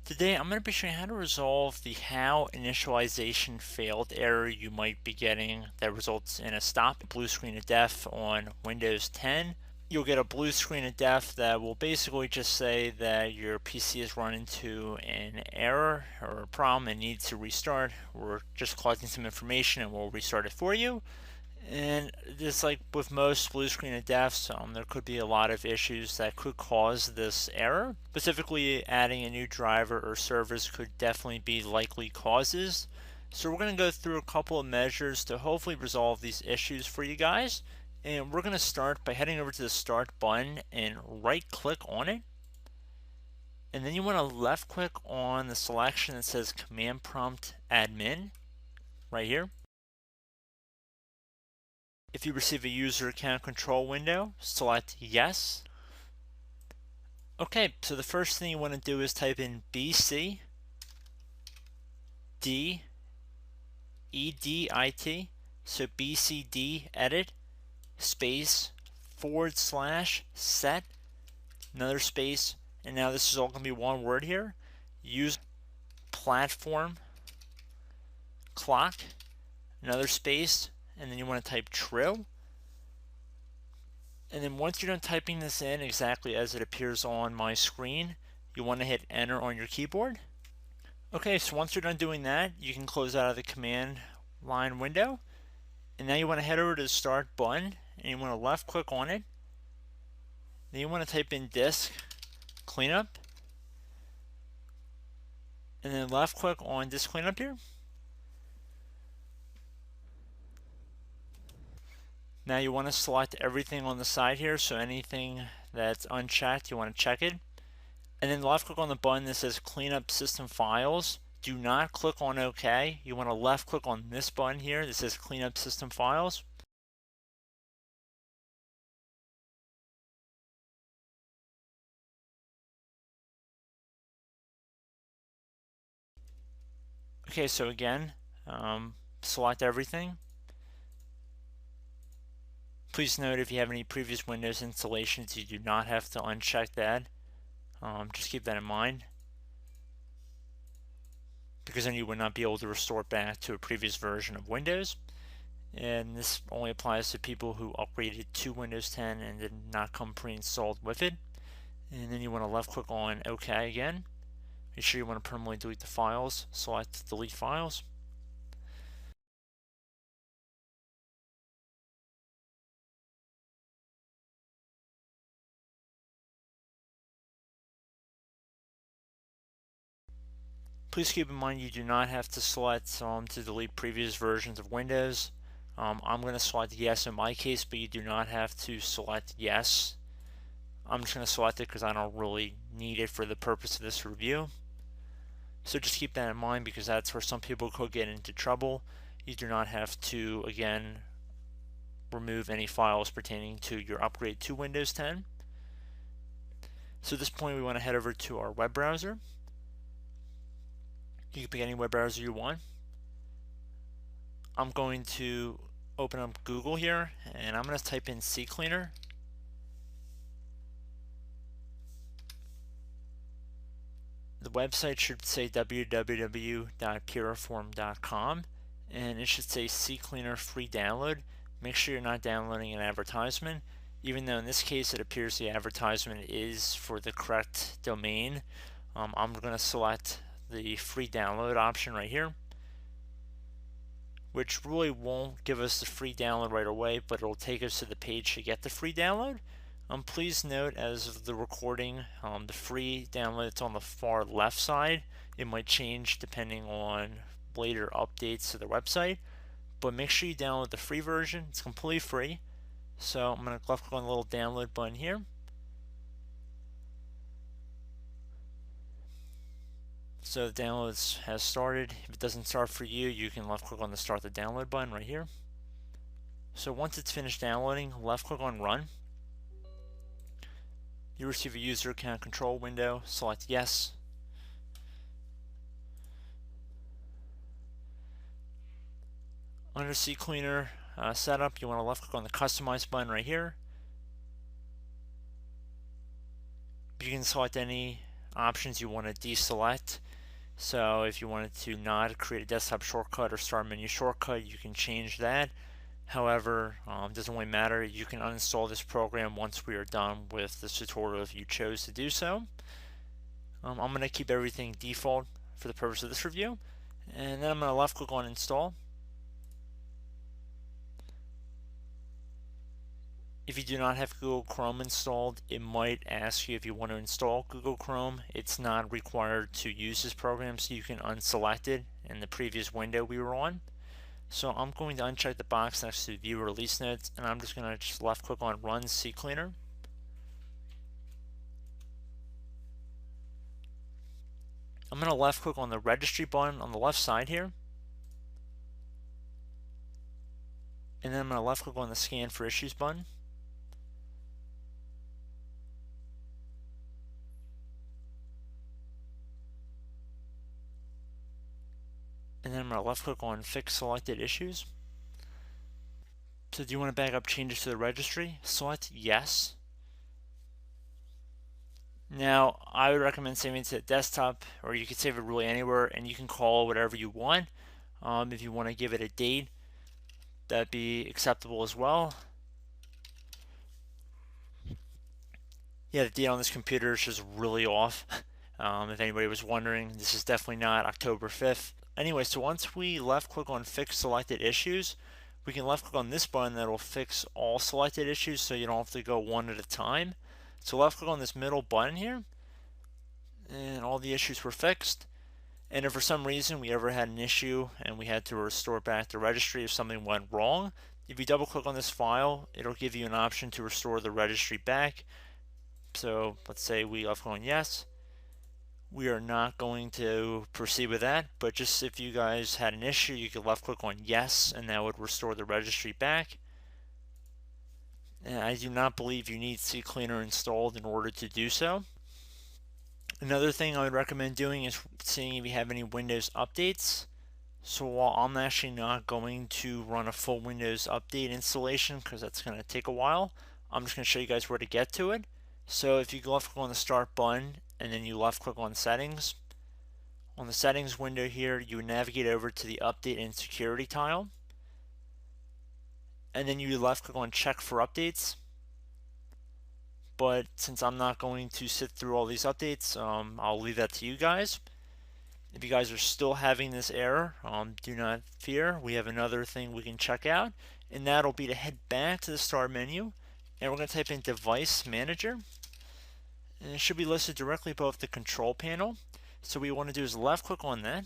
Today I'm going to be showing you how to resolve the how initialization failed error you might be getting that results in a stop blue screen of death on Windows 10. You'll get a blue screen of death that will basically just say that your PC has run into an error or a problem and needs to restart. We're just collecting some information and we'll restart it for you. And just like with most blue screen of deaths, there could be a lot of issues that could cause this error. Specifically, adding a new driver or service could definitely be likely causes. So we're going to go through a couple of measures to hopefully resolve these issues for you guys. And we're going to start by heading over to the Start button and right-click on it. And then you want to left-click on the selection that says Command Prompt Admin right here. If you receive a user account control window, select yes. Okay, so the first thing you want to do is type in BSOD edit, so BCD edit space / set, another space, and now this is all going to be one word here. Use platform clock, another space, and then you want to type true. And then once you're done typing this in exactly as it appears on my screen, you want to hit enter on your keyboard. Okay, so once you're done doing that, you can close out of the command line window. And now you want to head over to the Start button and you want to left click on it. Then you want to type in disk cleanup. And then left click on disk cleanup here. Now you want to select everything on the side here, so anything that's unchecked, you want to check it. And then left click on the button that says Clean Up System Files. Do not click on OK. You want to left click on this button here that says Clean Up System Files. Okay, so again, select everything. Please note if you have any previous Windows installations, you do not have to uncheck that. Just keep that in mind, because then you would not be able to restore back to a previous version of Windows. And this only applies to people who upgraded to Windows 10 and did not come pre-installed with it. And then you want to left click on OK again. Make sure you want to permanently delete the files. Select delete files. Please keep in mind you do not have to select to delete previous versions of Windows. I'm going to select yes in my case, but you do not have to select yes. I'm just going to select it because I don't really need it for the purpose of this review. So just keep that in mind, because that's where some people could get into trouble. You do not have to, again, remove any files pertaining to your upgrade to Windows 10. So at this point we want to head over to our web browser. You can pick any web browser you want. I'm going to open up Google here, and I'm going to type in CCleaner. The website should say www.puriform.com, and it should say CCleaner free download. Make sure you're not downloading an advertisement, even though in this case it appears the advertisement is for the correct domain. I'm going to select the free download option right here, which really won't give us the free download right away, but it'll take us to the page to get the free download. Please note, as of the recording, the free download that's on the far left side, it might change depending on later updates to the website, but make sure you download the free version. It's completely free. So I'm going to left click on the little download button here. So the download has started. If it doesn't start for you, you can left click on the Start the Download button right here. So once it's finished downloading, left click on Run. You receive a user account control window. Select yes. Under CCleaner setup, you want to left click on the Customize button right here. You can select any options you want to deselect. So if you wanted to not create a desktop shortcut or start menu shortcut, you can change that. However, it doesn't really matter. You can uninstall this program once we are done with this tutorial if you chose to do so. I'm going to keep everything default for the purpose of this review. And then I'm going to left click on install. If you do not have Google Chrome installed, it might ask you if you want to install Google Chrome. It's not required to use this program, so you can unselect it in the previous window we were on. So I'm going to uncheck the box next to view release notes, and I'm just going to just left click on run CCleaner. I'm going to left click on the registry button on the left side here. And then I'm going to left click on the scan for issues button. And then I'm going to left click on fix selected issues. So do you want to back up changes to the registry? Select yes. Now I would recommend saving it to the desktop, or you can save it really anywhere, and you can call it whatever you want. If you want to give it a date, that'd be acceptable as well. Yeah, the date on this computer is just really off. If anybody was wondering, this is definitely not October 5th. Anyway, so once we left click on fix selected issues, we can left click on this button that will fix all selected issues so you don't have to go one at a time. So left click on this middle button here, and all the issues were fixed. And if for some reason we ever had an issue and we had to restore back the registry if something went wrong, if you double click on this file, it'll give you an option to restore the registry back. So let's say we left click on yes. We are not going to proceed with that, but just if you guys had an issue, you could left click on yes, and that would restore the registry back. And I do not believe you need CCleaner installed in order to do so. Another thing I would recommend doing is seeing if you have any Windows updates. So while I'm actually not going to run a full Windows update installation because that's going to take a while, I'm just going to show you guys where to get to it. So if you left click on the start button and then you left click on settings, on the settings window here you would navigate over to the update and security tile, and then you left click on check for updates. But since I'm not going to sit through all these updates, I'll leave that to you guys. If you guys are still having this error, do not fear. We have another thing we can check out, and that'll be to head back to the start menu, and we're going to type in Device Manager. And it should be listed directly above the control panel. So what we want to do is left click on that.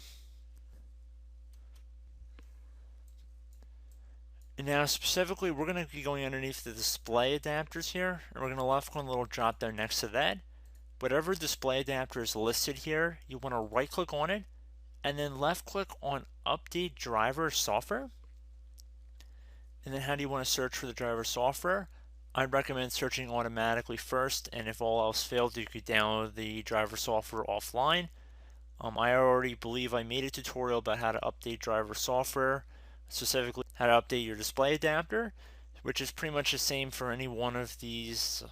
And now specifically we're going to be going underneath the display adapters here, and we're going to left click on the little drop down next to that. Whatever display adapter is listed here, you want to right click on it and then left click on update driver software. And then how do you want to search for the driver software? I'd recommend searching automatically first, and if all else failed, you could download the driver software offline. I already believe I made a tutorial about how to update driver software, specifically how to update your display adapter, which is pretty much the same for any one of these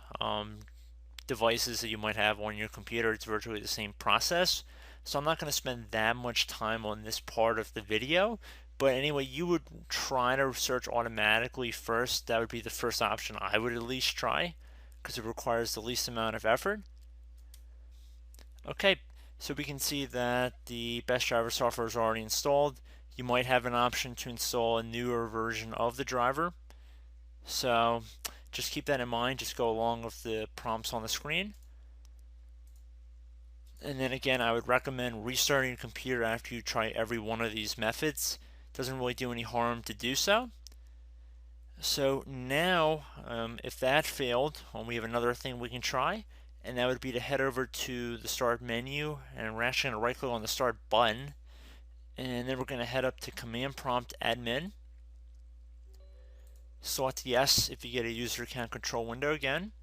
devices that you might have on your computer. It's virtually the same process. So I'm not going to spend that much time on this part of the video. But anyway, you would try to search automatically first. That would be the first option I would at least try, because it requires the least amount of effort. Okay, so we can see that the best driver software is already installed. You might have an option to install a newer version of the driver. So just keep that in mind. Just go along with the prompts on the screen. And then again, I would recommend restarting your computer after you try every one of these methods. Doesn't really do any harm to do so. So now, if that failed, we have another thing we can try, and that would be to head over to the start menu, and we're actually going to right click on the start button, and then we're going to head up to command prompt admin. Select yes if you get a user account control window again,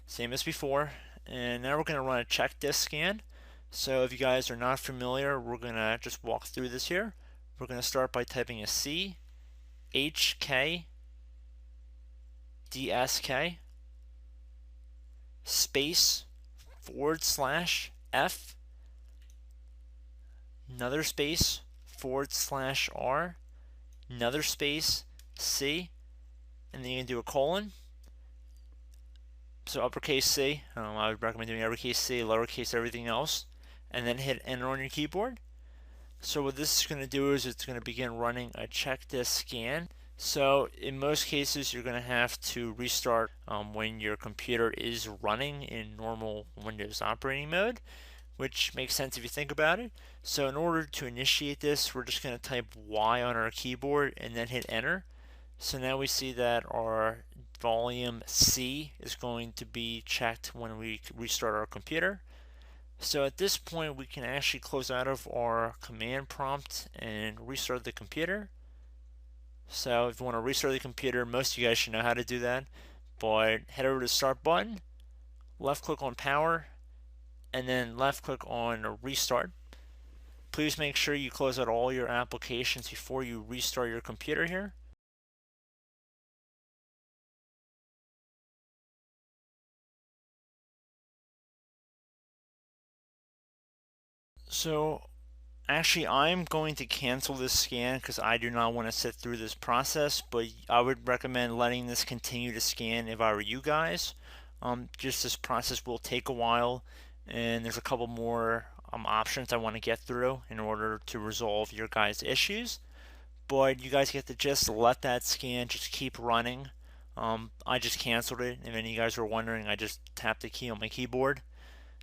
same as before. And now we're going to run a check disk scan. So if you guys are not familiar, we're going to just walk through this here. We're going to start by typing a C, H, K, D, S, K, space, /, F, another space, /R, another space, C, and then you can do a colon. So uppercase C, I would recommend doing uppercase C, lowercase everything else, and then hit enter on your keyboard. So what this is going to do is it's going to begin running a check disk scan. So in most cases you're going to have to restart when your computer is running in normal Windows operating mode, which makes sense if you think about it. So in order to initiate this, we're just going to type Y on our keyboard and then hit enter. So now we see that our volume C is going to be checked when we restart our computer. So at this point we can actually close out of our command prompt and restart the computer. So if you want to restart the computer, most of you guys should know how to do that, but head over to the start button, left click on power, and then left click on restart. Please make sure you close out all your applications before you restart your computer here. So actually I'm going to cancel this scan because I do not want to sit through this process, but I would recommend letting this continue to scan if I were you guys. Just this process will take a while, and there's a couple more options I want to get through in order to resolve your guys' issues. But you guys get to just let that scan just keep running. I just canceled it. If any of you guys were wondering, I just tapped the key on my keyboard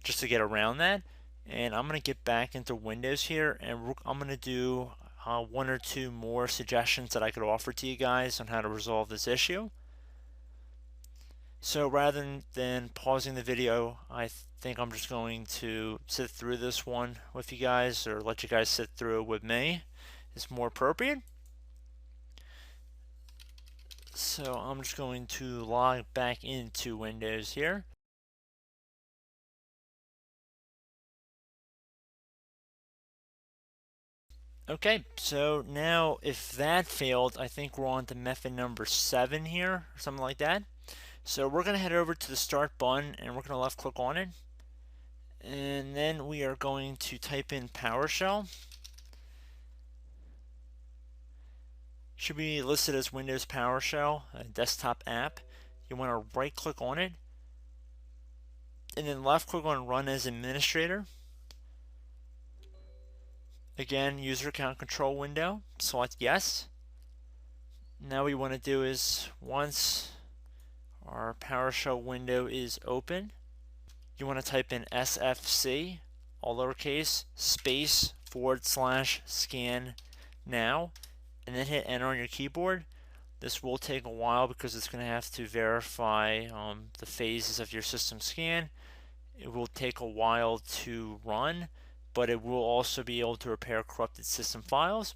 just to get around that. And I'm going to get back into Windows here, and I'm going to do one or two more suggestions that I could offer to you guys on how to resolve this issue. So rather than pausing the video, I think I'm just going to sit through this one with you guys, or let you guys sit through it with me. It's more appropriate. So I'm just going to log back into Windows here. Okay, so now if that failed, I think we're on to method number 7 here, or something like that. So we're going to head over to the start button and we're going to left click on it. And then we are going to type in PowerShell. Should be listed as Windows PowerShell, a desktop app. You want to right click on it and then left click on Run as Administrator. Again, user account control window, select yes. Now what we want to do is, once our PowerShell window is open, you want to type in SFC, all lowercase, space /scan now, and then hit enter on your keyboard. This will take a while because it's going to have to verify the phases of your system scan. It will take a while to run, but it will also be able to repair corrupted system files.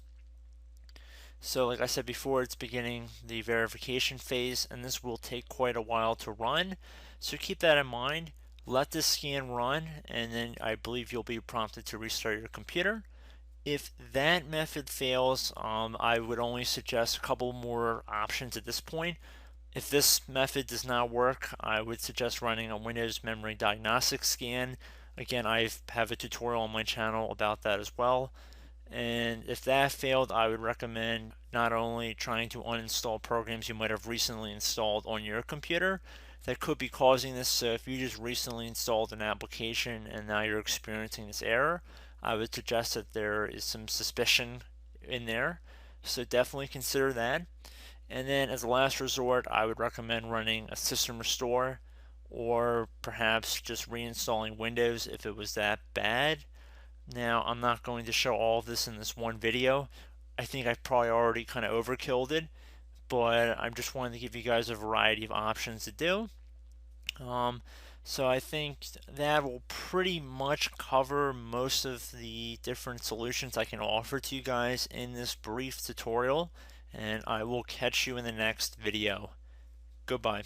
So like I said before, it's beginning the verification phase, and this will take quite a while to run. So keep that in mind. Let this scan run, and then I believe you'll be prompted to restart your computer. If that method fails, I would only suggest a couple more options at this point. If this method does not work, I would suggest running a Windows Memory Diagnostic Scan. Again, I have a tutorial on my channel about that as well. And if that failed, I would recommend not only trying to uninstall programs you might have recently installed on your computer that could be causing this. So if you just recently installed an application and now you're experiencing this error, I would suggest that there is some suspicion in there. So definitely consider that. And then as a last resort, I would recommend running a system restore, or perhaps just reinstalling Windows if it was that bad. Now, I'm not going to show all of this in this one video. I think I've probably already kind of overkilled it, but I'm just wanting to give you guys a variety of options to do. So I think that will pretty much cover most of the different solutions I can offer to you guys in this brief tutorial, and I will catch you in the next video. Goodbye.